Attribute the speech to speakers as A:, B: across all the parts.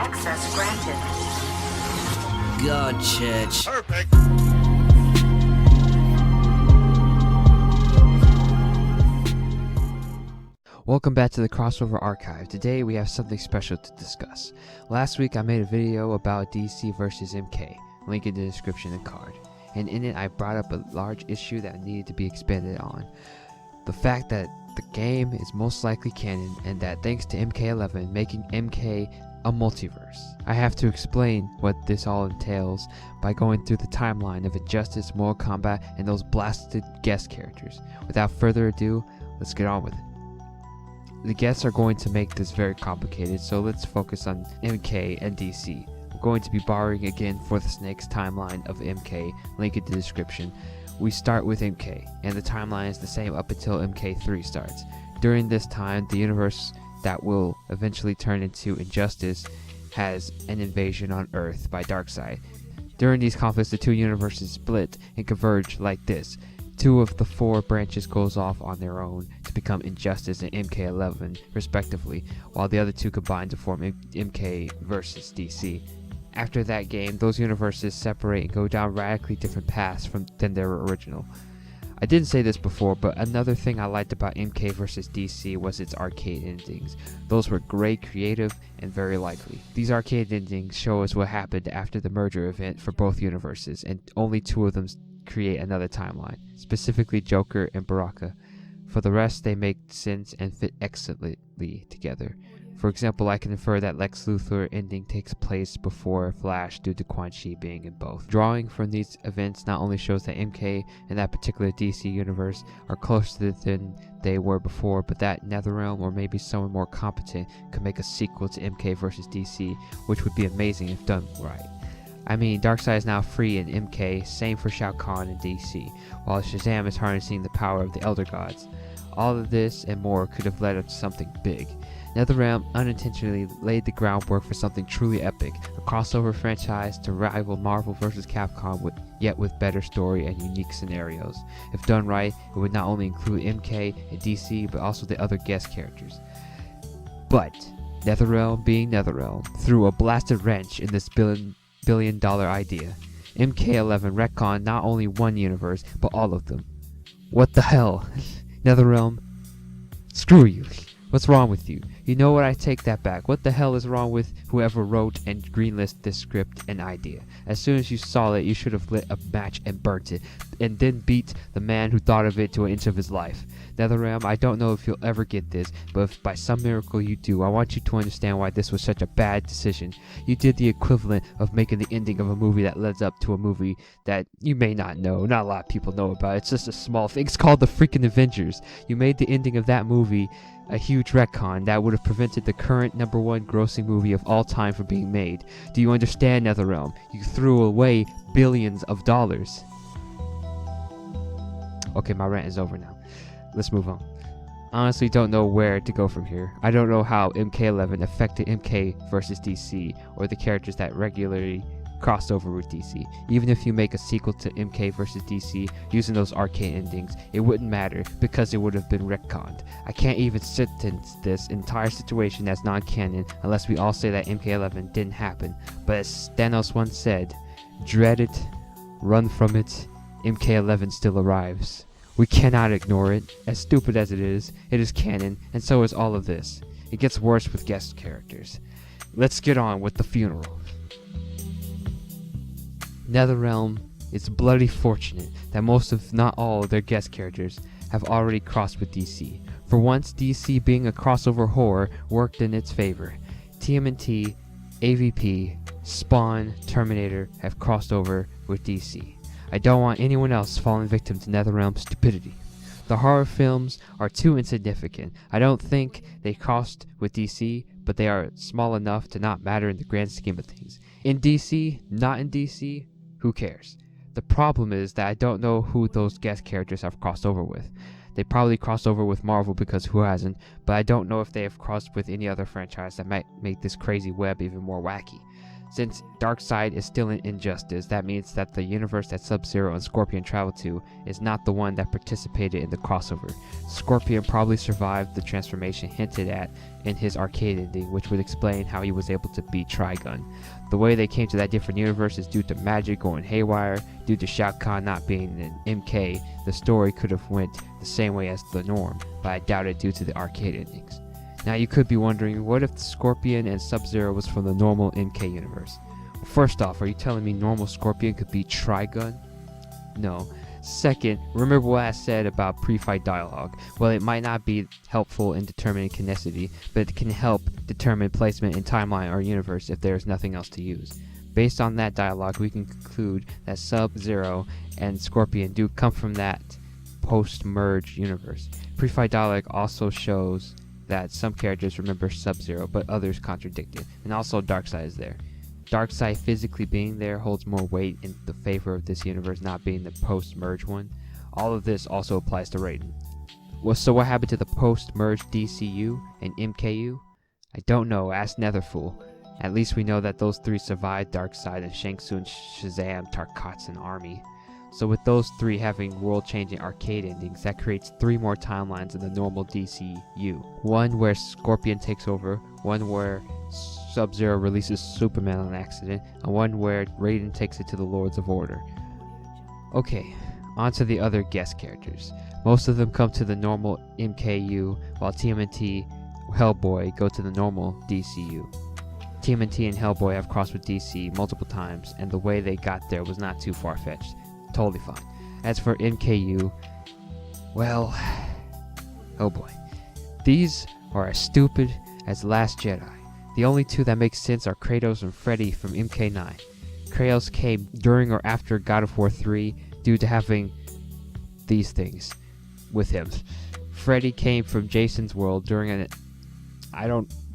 A: Access granted.
B: God, Church.
C: Perfect.
D: Welcome back to the Crossover Archive. Today we have something special to discuss. Last week I made a video about DC vs MK, link in the description and card. And in it I brought up a large issue that needed to be expanded on. The fact that the game is most likely canon and that thanks to MK11 making MK a multiverse. I have to explain what this all entails by going through the timeline of Injustice, Mortal Kombat, and those blasted guest characters. Without further ado, let's get on with it. The guests are going to make this very complicated, so let's focus on MK and DC. I'm going to be borrowing again for the Snake's timeline of MK, link in the description. We start with MK, and the timeline is the same up until MK3 starts. During this time, the universe that will eventually turn into Injustice has an invasion on Earth by Darkseid. During these conflicts, the two universes split and converge like this. Two of the four branches goes off on their own to become Injustice and MK11 respectively, while the other two combine to form MK versus DC. After that game, those universes separate and go down radically different paths than their original. I didn't say this before, but another thing I liked about MK vs DC was its arcade endings. Those were great, creative, and very likely. These arcade endings show us what happened after the merger event for both universes, and only two of them create another timeline, specifically Joker and Baraka. For the rest, they make sense and fit excellently together. For example, I can infer that Lex Luthor ending takes place before Flash due to Quan Chi being in both. Drawing from these events not only shows that MK and that particular DC universe are closer than they were before, but that Netherrealm or maybe someone more competent could make a sequel to MK vs DC, which would be amazing if done right. I mean, Darkseid is now free in MK, same for Shao Kahn in DC, while Shazam is harnessing the power of the Elder Gods. All of this and more could have led up to something big. Netherrealm unintentionally laid the groundwork for something truly epic, a crossover franchise to rival Marvel vs. Capcom, yet with better story and unique scenarios. If done right, it would not only include MK and DC, but also the other guest characters. But Netherrealm being Netherrealm threw a blasted wrench in this billion-dollar idea. MK11 retconned not only one universe, but all of them. What the hell? Netherrealm? Screw you. What's wrong with you? You know what, I take that back. What the hell is wrong with whoever wrote and greenlit this script and idea? As soon as you saw it, you should have lit a match and burnt it, and then beat the man who thought of it to an inch of his life. Netherrealm, I don't know if you'll ever get this, but if by some miracle you do, I want you to understand why this was such a bad decision. You did the equivalent of making the ending of a movie that leads up to a movie that you may not know. Not a lot of people know about. It's just a small thing. It's called the freaking Avengers. You made the ending of that movie a huge retcon that would have prevented the current #1 grossing movie of all time from being made. Do you understand, Netherrealm? You threw away billions of dollars. Okay, my rant is over now. Let's move on. Honestly, don't know where to go from here. I don't know how MK11 affected MK vs. DC or the characters that regularly crossed over with DC. Even if you make a sequel to MK vs. DC using those arcade endings, it wouldn't matter because it would have been retconned. I can't even sentence this entire situation as non-canon unless we all say that MK11 didn't happen. But as Thanos once said, dread it, run from it, MK11 still arrives. We cannot ignore it. As stupid as it is canon, and so is all of this. It gets worse with guest characters. Let's get on with the funeral. Netherrealm is bloody fortunate that most if not all of their guest characters have already crossed with DC. For once, DC being a crossover horror worked in its favor. TMNT, AVP, Spawn, Terminator have crossed over with DC. I don't want anyone else falling victim to Netherrealm's stupidity. The horror films are too insignificant. I don't think they crossed with DC, but they are small enough to not matter in the grand scheme of things. In DC, not in DC, who cares? The problem is that I don't know who those guest characters have crossed over with. They probably crossed over with Marvel because who hasn't, but I don't know if they have crossed with any other franchise that might make this crazy web even more wacky. Since Darkseid is still in Injustice, that means that the universe that Sub-Zero and Scorpion travel to is not the one that participated in the crossover. Scorpion probably survived the transformation hinted at in his arcade ending, which would explain how he was able to beat Trigun. The way they came to that different universe is due to magic going haywire, due to Shao Kahn not being in MK. The story could have went the same way as the norm, but I doubt it due to the arcade endings. Now you could be wondering, what if the Scorpion and Sub-Zero was from the normal MK universe? Well, first off, are you telling me normal Scorpion could be Trigun? No. Second, remember what I said about pre-fight dialogue. Well, it might not be helpful in determining canonicity, but it can help determine placement in timeline or universe if there is nothing else to use. Based on that dialogue, we can conclude that Sub-Zero and Scorpion do come from that post-merge universe. Pre-fight dialogue also shows that some characters remember Sub-Zero, but others contradict it, and also Darkseid is there. Darkseid physically being there holds more weight in the favor of this universe not being the post-merge one. All of this also applies to Raiden. Well, so what happened to the post-merge DCU and MKU? I don't know, ask Netherfool. At least we know that those three survived Darkseid and Shang Tsung, Shazam, Tarkatsan army. So with those three having world-changing arcade endings, that creates 3 more timelines in the normal DCU. One where Scorpion takes over, one where Sub-Zero releases Superman on accident, and one where Raiden takes it to the Lords of Order. Okay, on to the other guest characters. Most of them come to the normal MKU, while TMNT, Hellboy go to the normal DCU. TMNT and Hellboy have crossed with DC multiple times, and the way they got there was not too far-fetched. Totally fine. As for MKU, well, oh boy. These are as stupid as Last Jedi. The only two that make sense are Kratos and Freddy from MK9. Kratos came during or after God of War 3 due to having these things with him. Freddy came from Jason's world during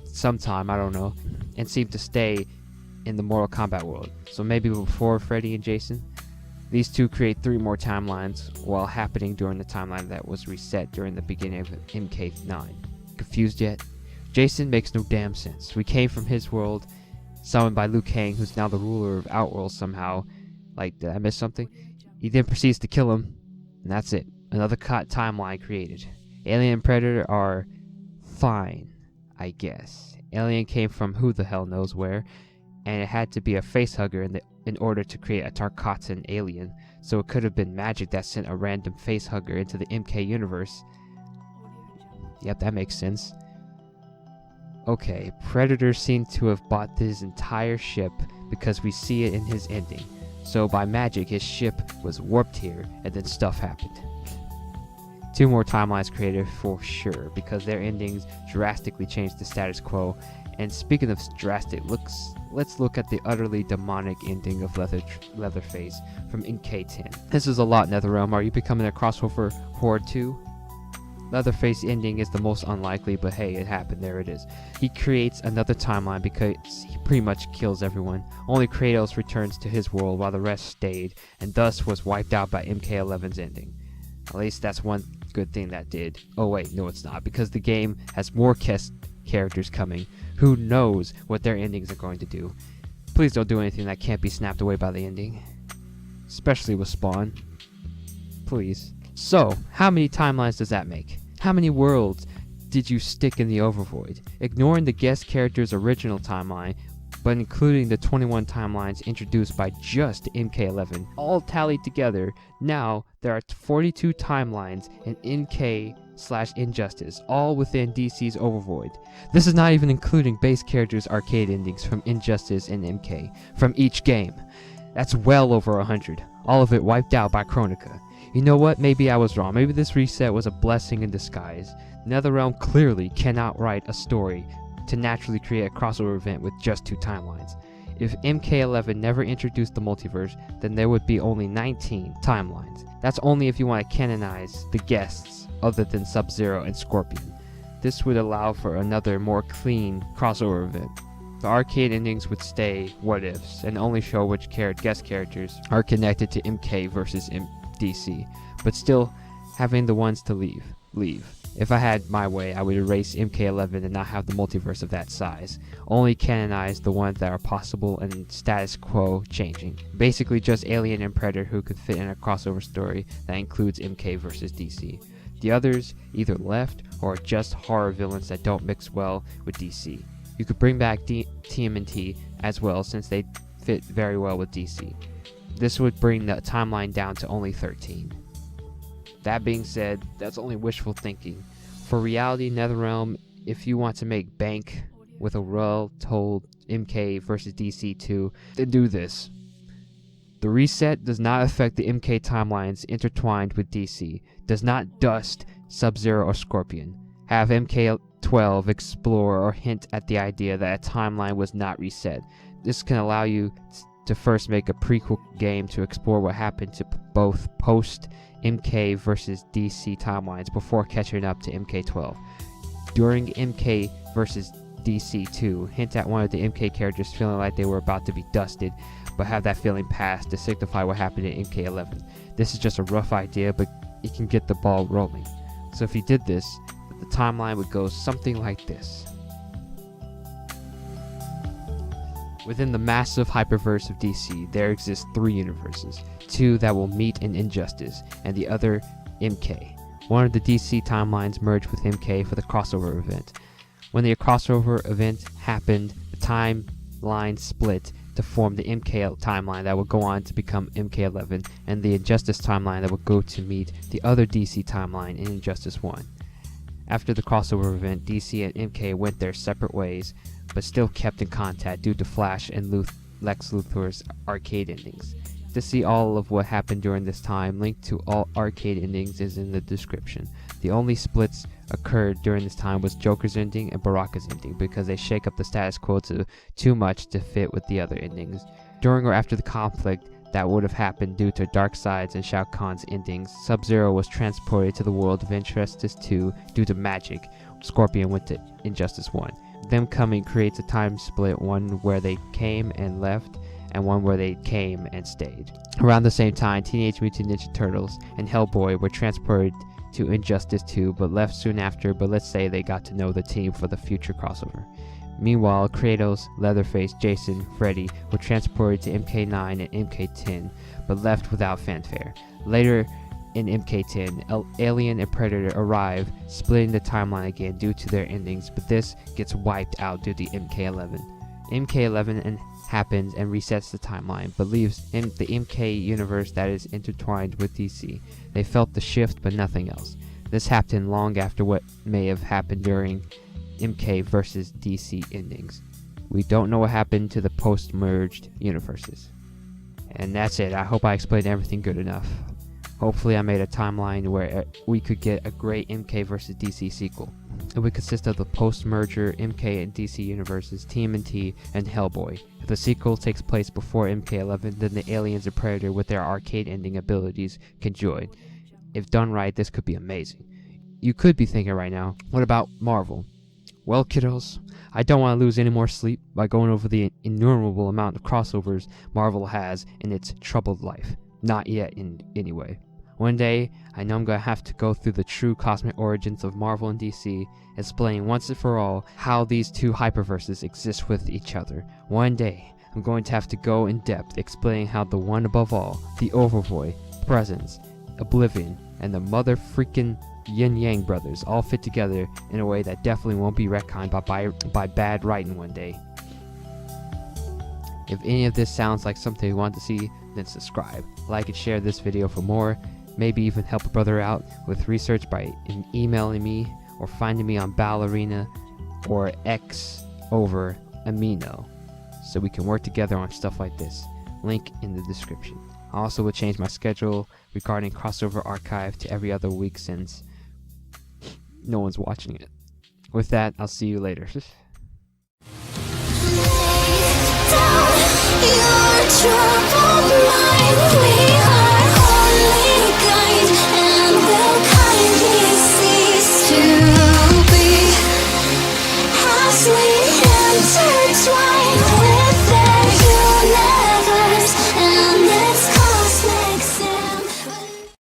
D: sometime, I don't know, and seemed to stay in the Mortal Kombat world. So maybe before Freddy and Jason. These two create 3 more timelines while happening during the timeline that was reset during the beginning of MK9. Confused yet? Jason makes no damn sense. We came from his world, summoned by Liu Kang, who's now the ruler of Outworld somehow. Like, did I miss something? He then proceeds to kill him, and that's it. Another timeline created. Alien and Predator are fine, I guess. Alien came from who the hell knows where, and it had to be a facehugger in order to create a Tarkatsan alien, so it could have been magic that sent a random facehugger into the MK universe. Yep, that makes sense. Okay, Predator seemed to have bought his entire ship because we see it in his ending. So by magic, his ship was warped here, and then stuff happened. 2 more timelines created for sure, because their endings drastically changed the status quo. And speaking of drastic looks, let's look at the utterly demonic ending of Leatherface from MK10. This is a lot, Netherrealm. Are you becoming a crossover horde too? Leatherface ending is the most unlikely, but hey, it happened. There it is. He creates another timeline because he pretty much kills everyone. Only Kratos returns to his world while the rest stayed, and thus was wiped out by MK11's ending. At least that's one good thing that did. Oh wait, no it's not, because the game has more characters coming. Who knows what their endings are going to do. Please don't do anything that can't be snapped away by the ending. Especially with Spawn. Please. So, how many timelines does that make? How many worlds did you stick in the Overvoid? Ignoring the guest character's original timeline, but including the 21 timelines introduced by just MK11, all tallied together, now there are 42 timelines in MK/Injustice, all within DC's Overvoid. This is not even including base characters' arcade endings from Injustice and MK, from each game. That's well over 100, all of it wiped out by Chronica. You know what, maybe I was wrong, maybe this reset was a blessing in disguise. Netherrealm clearly cannot write a story to naturally create a crossover event with just 2 timelines. If MK11 never introduced the multiverse, then there would be only 19 timelines. That's only if you want to canonize the guests other than Sub-Zero and Scorpion. This would allow for another more clean crossover event. The arcade endings would stay what-ifs and only show which guest characters are connected to MK versus DC, but still having the ones to leave. leave. If I had my way, I would erase MK11 and not have the multiverse of that size. Only canonize the ones that are possible and status quo changing. Basically just Alien and Predator who could fit in a crossover story that includes MK versus DC. The others either left or are just horror villains that don't mix well with DC. You could bring back TMNT as well since they fit very well with DC. This would bring the timeline down to only 13. That being said, that's only wishful thinking. For reality, Netherrealm, if you want to make bank with a well-told MK versus DC 2, then do this. The reset does not affect the MK timelines intertwined with DC, does not dust Sub-Zero or Scorpion. Have MK12 explore or hint at the idea that a timeline was not reset. This can allow you to first make a prequel game to explore what happened to both post MK versus DC timelines before catching up to MK12. During MK versus DC 2, hint at one of the MK characters feeling like they were about to be dusted, but have that feeling pass to signify what happened in MK11. This is just a rough idea, but it can get the ball rolling. So if you did this, the timeline would go something like this. Within the massive hyperverse of DC, there exist 3 universes, 2 that will meet in Injustice, and the other MK. One of the DC timelines merged with MK for the crossover event. When the crossover event happened, the timeline split to form the MK timeline that would go on to become MK11, and the Injustice timeline that would go to meet the other DC timeline in Injustice 1. After the crossover event, DC and MK went their separate ways, but still kept in contact due to Flash and Lex Luthor's arcade endings. To see all of what happened during this time, link to all arcade endings is in the description. The only splits occurred during this time was Joker's ending and Baraka's ending because they shake up the status quo too much to fit with the other endings. During or after the conflict that would have happened due to Darkseid's and Shao Kahn's endings, Sub-Zero was transported to the world of Injustice 2 due to magic. Scorpion went to Injustice 1. Them coming creates a time split, one where they came and left, and one where they came and stayed. Around the same time, Teenage Mutant Ninja Turtles and Hellboy were transported to Injustice 2 but left soon after, but let's say they got to know the team for the future crossover. Meanwhile, Kratos, Leatherface, Jason, Freddy were transported to MK9 and MK10 but left without fanfare. Later in MK10, Alien and Predator arrive, splitting the timeline again due to their endings, but this gets wiped out due to MK11. MK11 happens and resets the timeline, but leaves in the MK universe that is intertwined with DC. They felt the shift, but nothing else. This happened long after what may have happened during MK versus DC endings. We don't know what happened to the post-merged universes. And that's it. I hope I explained everything good enough. Hopefully I made a timeline where we could get a great MK versus DC sequel. It would consist of the post-merger MK and DC universes, TMNT, and Hellboy. If the sequel takes place before MK11, then the Aliens and Predator with their arcade ending abilities can join. If done right, this could be amazing. You could be thinking right now, what about Marvel? Well, kiddos, I don't want to lose any more sleep by going over the innumerable amount of crossovers Marvel has in its troubled life. Not yet, anyway. One day, I know I'm going to have to go through the true cosmic origins of Marvel and DC, explaining once and for all how these two hyperverses exist with each other. One day, I'm going to have to go in depth explaining how the one above all, the Overboy, Presence, Oblivion, and the mother freaking Yin Yang brothers all fit together in a way that definitely won't be retconned by bad writing one day. If any of this sounds like something you want to see, then subscribe, like and share this video for more. Maybe even help a brother out with research by emailing me or finding me on Ballerina or X over Amino so we can work together on stuff like this. Link in the description. I also will change my schedule regarding crossover archive to every other week since no one's watching it. With that, I'll see you later.
A: Your